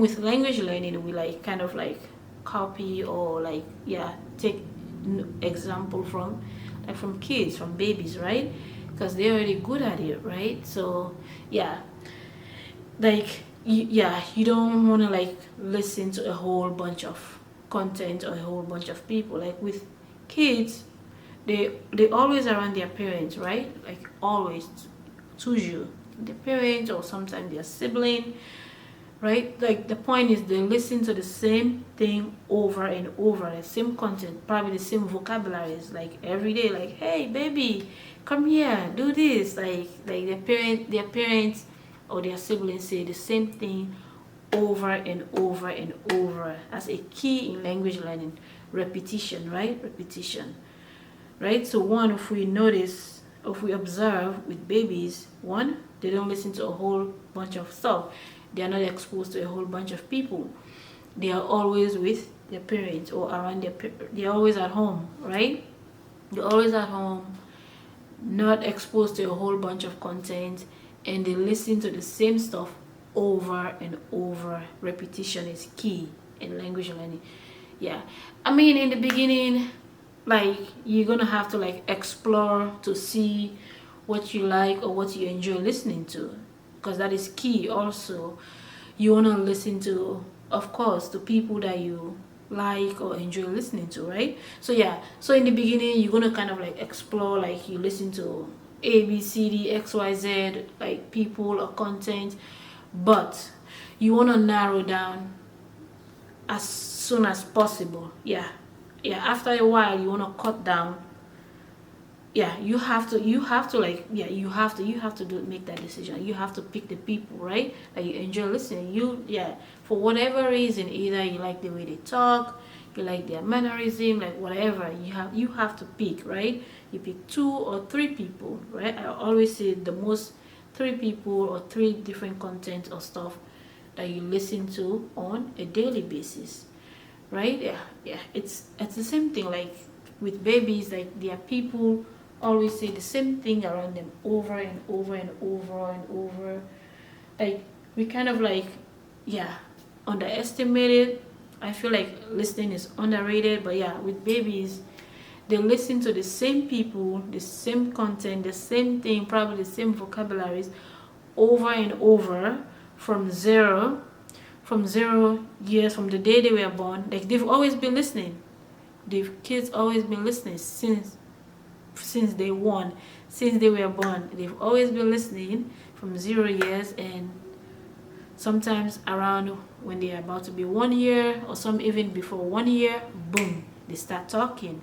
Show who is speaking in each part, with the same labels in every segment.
Speaker 1: with language learning, we like kind of like copy or like, yeah, take example from like from kids, from babies, right? Because they're already good at it, right? So yeah, like yeah, you don't want to like listen to a whole bunch of content or a whole bunch of people. Like with kids, they always around their parents, right? Like always, toujours their parents or sometimes their sibling, right? Like the point is they listen to the same thing over and over, the same content, probably the same vocabularies, like every day. Like, hey, baby, come here, do this. Like their parents or their siblings say the same thing over and over and over. As a key in language learning, repetition, right? Repetition, right? So one, if we notice, if we observe with babies, one, they don't listen to a whole bunch of stuff. They are not exposed to a whole bunch of people. They are always with their parents or around they're always at home, right? They're always at home, not exposed to a whole bunch of content, and they listen to the same stuff over and over. Repetition is key in language learning. Yeah, I mean, in the beginning, like you're gonna have to like explore to see what you like or what you enjoy listening to, because that is key. Also, you want to listen to, of course, to people that you like or enjoy listening to, right? So yeah, so in the beginning you're gonna kind of like explore, like you listen to ABCD XYZ, like people or content, but you want to narrow down as soon as possible. Yeah, yeah, after a while you want to cut down. Yeah, you have to like, yeah, you have to do make that decision. You have to pick the people, right, that you enjoy listening. You, yeah, for whatever reason, either you like the way they talk, you like their mannerism, like whatever, you have to pick, right? You pick 2 or 3 people, right? I always say the most 3 people or 3 different content or stuff that you listen to on a daily basis, right? Yeah, yeah, it's the same thing like with babies. Like their people always say the same thing around them over and over and over and over. Like we kind of like, yeah, underestimate it. I feel like listening is underrated, but yeah, with babies, they listen to the same people, the same content, the same thing, probably the same vocabularies over and over, from from 0 years, from the day they were born. Like they've always been listening. The kids always been listening since day one, since they were born. They've always been listening from 0 years, and sometimes around when they are about to be 1 year, or some even before 1 year, boom, they start talking.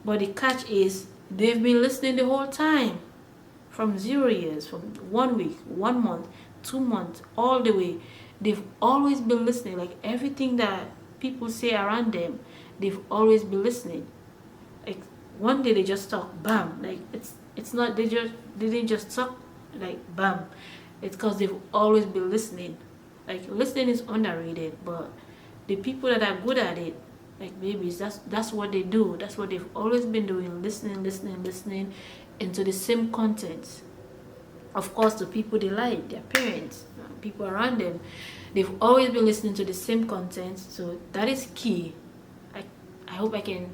Speaker 1: But the catch is they've been listening the whole time, from 0 years, from 1 week, 1 month, 2 months, all the way. They've always been listening. Like everything that people say around them, they've always been listening. Like one day they just talk, bam. Like it's not, they didn't just talk like bam. It's because they've always been listening. Like listening is underrated, but the people that are good at it, like babies, that's what they do. That's what they've always been doing, listening into the same contents. Of course, the people they like, their parents, people around them, they've always been listening to the same content. So that is key. I hope I can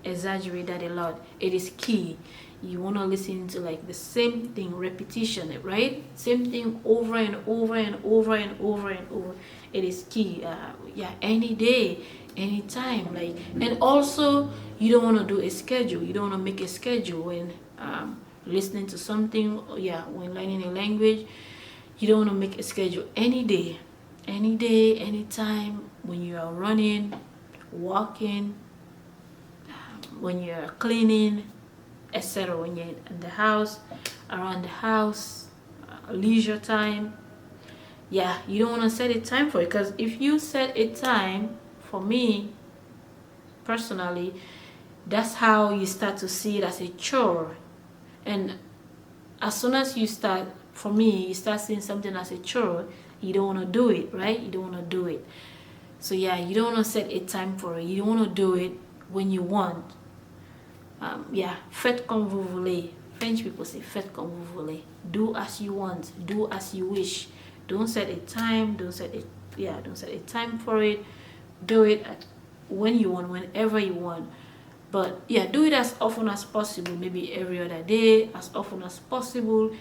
Speaker 1: exaggerate that a lot. It is key. You want to listen to like the same thing, repetition, right? Same thing over and over and over and over and over. It is key. Yeah, any day, anytime. Like, and also you don't want to do a schedule. You don't want to make a schedule when listening to something. Yeah, when learning a language, you don't want to make a schedule. Any day, anytime, when you are running, walking, when you're cleaning, etc., when you're in the house, around the house, leisure time. Yeah, you don't want to set a time for it, because if you set a time, for me personally, that's how you start to see it as a chore. And as soon as you start, for me, you start seeing something as a chore, you don't want to do it, right? You don't want to do it. So yeah, you don't want to set a time for it. You don't want to do it when you want. Yeah, faites comme vous voulez. French people say faites comme vous voulez. Do as you want. Do as you wish. Don't set a time. Don't set don't set a time for it. Do it at when you want, whenever you want. But yeah, do it as often as possible, maybe every other day, as often as possible,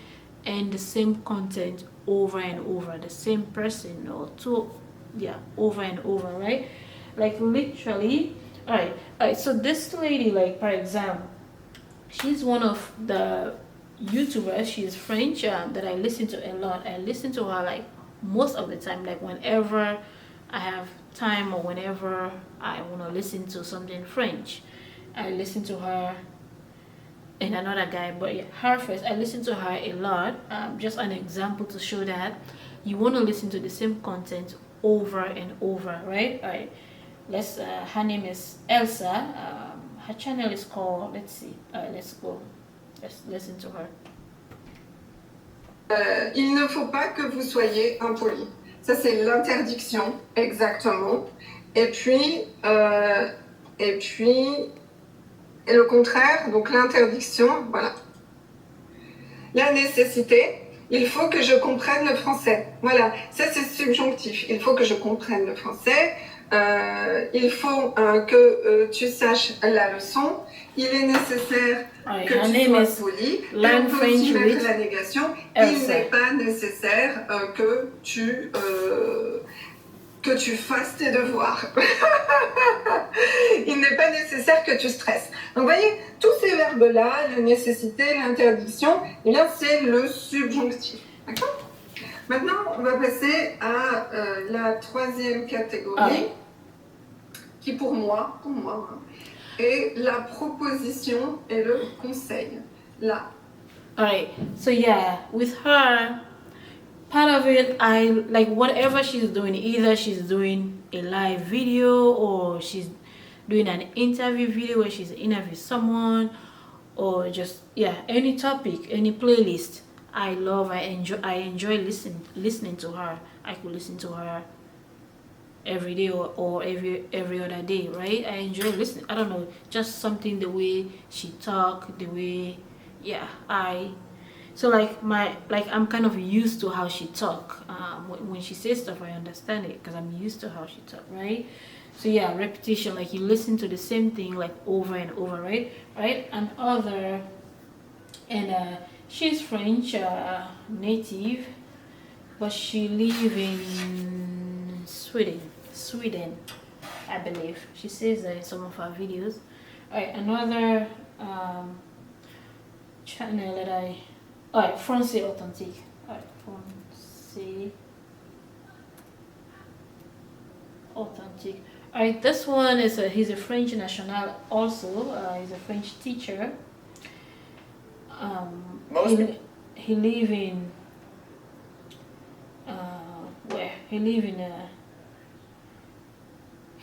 Speaker 1: and the same content over and over, the same person or two, yeah, over and over, right? Like literally. All right, so this lady, like for example, she's one of the YouTubers. She's French, that I listen to a lot. I listen to her like most of the time, like whenever I have time or whenever I want to listen to something French, I listen to her and another guy. But yeah, her first, I listen to her a lot. Just an example to show that you want to listen to the same content over and over, right? All right, let's her name is Elsa. Her channel is called, let's see, let's go, let's listen to her.
Speaker 2: Il ne faut pas que vous soyez impoli. Ça, c'est l'interdiction, exactement. Et le contraire, donc l'interdiction, voilà. La nécessité, il faut que je comprenne le français. Voilà, ça c'est subjonctif. Il faut que je comprenne le français. Il faut que tu saches la leçon. Il est nécessaire que tu sois poli. Et on peut aussi mettre la négation. Il n'est pas nécessaire que tu fasses tes devoirs. Il n'est pas nécessaire que tu stresses. Donc vous voyez, tous ces verbes-là, la nécessité, l'interdiction, eh bien c'est le subjonctif. D'accord ? Maintenant, on va passer à la troisième catégorie, qui pour moi, est la proposition et le conseil. Là.
Speaker 1: Alright, so yeah, with her, part of it, I like whatever she's doing, either she's doing a live video or she's doing an interview video where she's interviewing someone, or just any topic, any playlist. I enjoy listening to her. I could listen to her every day or every other day, right? I enjoy listening. I don't know, just something, the way she talk, the way so I'm kind of used to how she talk. When she says stuff, I understand it because I'm used to how she talk, right? So yeah, repetition, like you listen to the same thing like over and over, right? And she's French native, but she live in Sweden, I believe. She says that in some of her videos. Alright, another channel that Français Authentique. Français Authentique. Alright, this one is he's a French national also. He's a French teacher. He live in where? He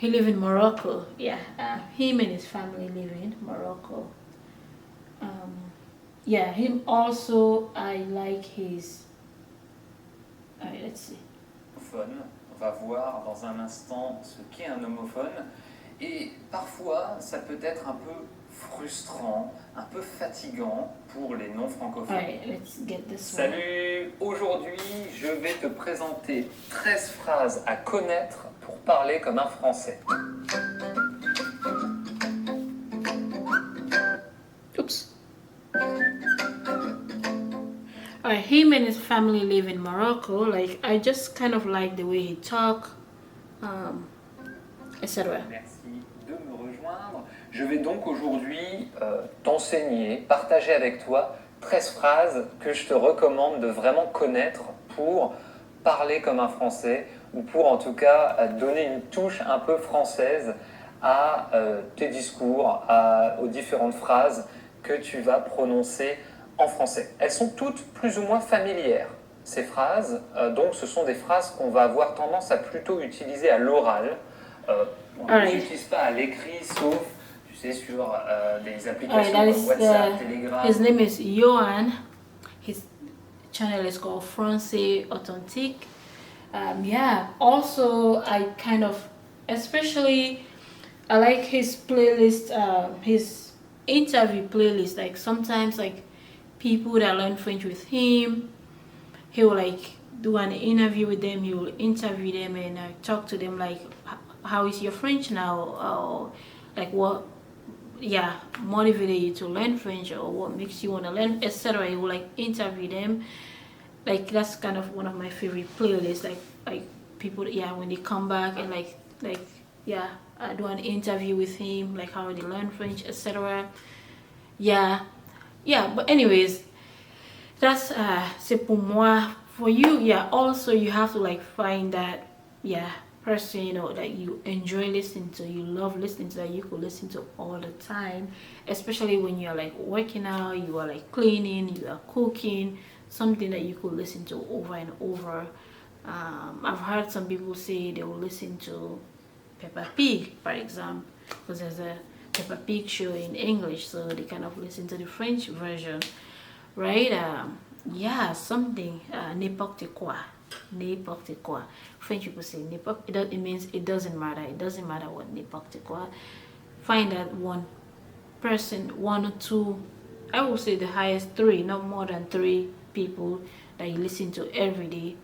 Speaker 1: live in Morocco. Yeah, him and his family live in Morocco. Him also. I like his. Alright, let's see.
Speaker 3: On va voir dans un instant ce qu'est un homophone. Et parfois, ça peut être un peu frustrant, un peu fatigant pour les non-francophones.
Speaker 1: Alright, let's get this one.
Speaker 3: Salut! Aujourd'hui, je vais te présenter 13 phrases à connaître pour parler comme un Français.
Speaker 1: Oops. Alright, him and his family live in Morocco. Like, I just kind of like the way he talk, etc.
Speaker 3: Merci de me rejoindre. Je vais donc aujourd'hui t'enseigner, partager avec toi 13 phrases que je te recommande de vraiment connaître pour parler comme un Français, ou pour en tout cas donner une touche un peu française à tes discours, aux différentes phrases que tu vas prononcer en français. Elles sont toutes plus ou moins familières, ces phrases. Donc ce sont des phrases qu'on va avoir tendance à plutôt utiliser à l'oral. On ne les utilise pas à l'écrit, sauf, tu sais, sur des applications comme WhatsApp, Telegram.
Speaker 1: His name is Johan. His channel is called Français Authentique. Also I kind of, especially I like his playlist, his interview playlist. Like sometimes like people that learn French with him, he will like do an interview with them. You will interview them and talk to them like, how is your French now, or like what, yeah, motivated you to learn French, or what makes you want to learn, etc. You will like interview them. Like that's kind of one of my favorite playlists. Like people, yeah, when they come back and like yeah, I do an interview with him, like how they learn French, etc. Yeah, but anyways, that's c'est pour moi. For you, yeah, also you have to like find that, yeah, person, you know, that you enjoy listening to, you love listening to, that you could listen to all the time, especially when you're like working out, you are like cleaning, you are cooking, something that you could listen to over and over. I've heard some people say they will listen to Peppa Pig, for example, because there's a Peppa Pig show in English, so they kind of listen to the French version, right? Yeah, something, n'importe quoi. French people say n'importe, it means it doesn't matter. It doesn't matter what n'importe quoi. Find that one person, one or two, I will say the highest three, not more than three people that you listen to every day.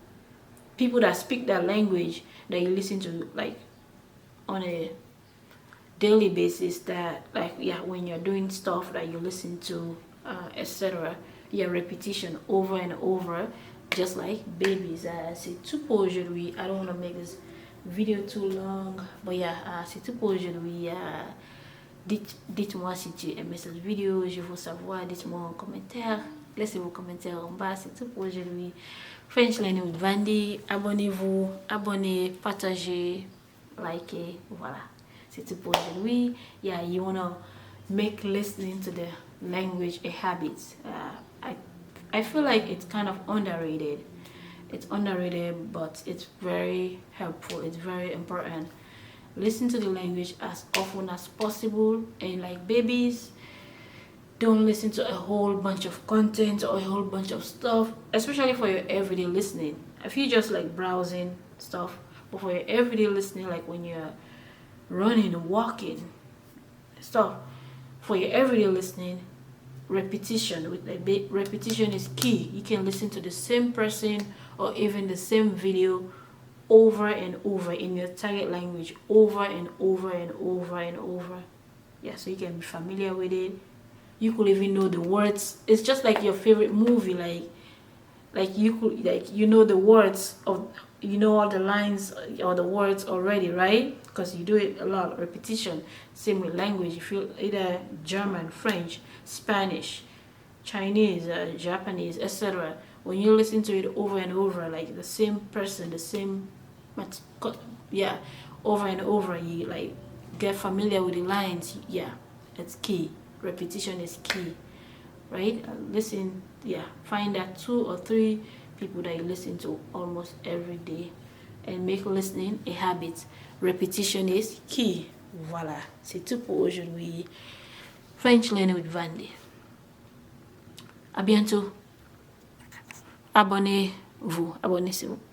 Speaker 1: People that speak that language that you listen to like on a daily basis, that like, yeah, when you're doing stuff that you listen to, etc. Yeah, repetition over and over, just like babies. C'est tout pour aujourd'hui. I don't want to make this video too long, but yeah, c'est tout pour aujourd'hui. Dites-moi si tu aimais cette vidéo, je veux savoir, dites-moi en commentaire, laissez vos commentaires en bas. C'est tout pour aujourd'hui. French Learning with Vandy. Abonnez-vous, abonnez, partagez, likez, voilà. C'est tout pour aujourd'hui. Yeah, you wanna make listening to the language a habit. I feel like it's kind of underrated. It's underrated, but it's very helpful. It's very important. Listen to the language as often as possible. And like babies, don't listen to a whole bunch of content or a whole bunch of stuff, especially for your everyday listening. If you're just like browsing stuff, but for your everyday listening, like when you're running, walking, stuff, for your everyday listening, repetition repetition is key. You can listen to the same person or even the same video over and over in your target language, over and over and over and over. Yeah, so you can be familiar with it. You could even know the words. It's just like your favorite movie, like you could, like, you know the words of, you know all the lines or the words already, right? Because you do it a lot, repetition. Same with language. You feel either German, French, Spanish, Chinese, Japanese, etc. When you listen to it over and over, like the same person, the same, yeah, over and over, you like get familiar with the lines. Yeah, it's key. Repetition is key, right? Listen, yeah, find that 2 or 3 people that you listen to almost every day and make listening a habit. Repetition is key. Voilà, c'est tout pour aujourd'hui. French Learning with Vandy. À bientôt. Abonnez-vous, abonnez-vous.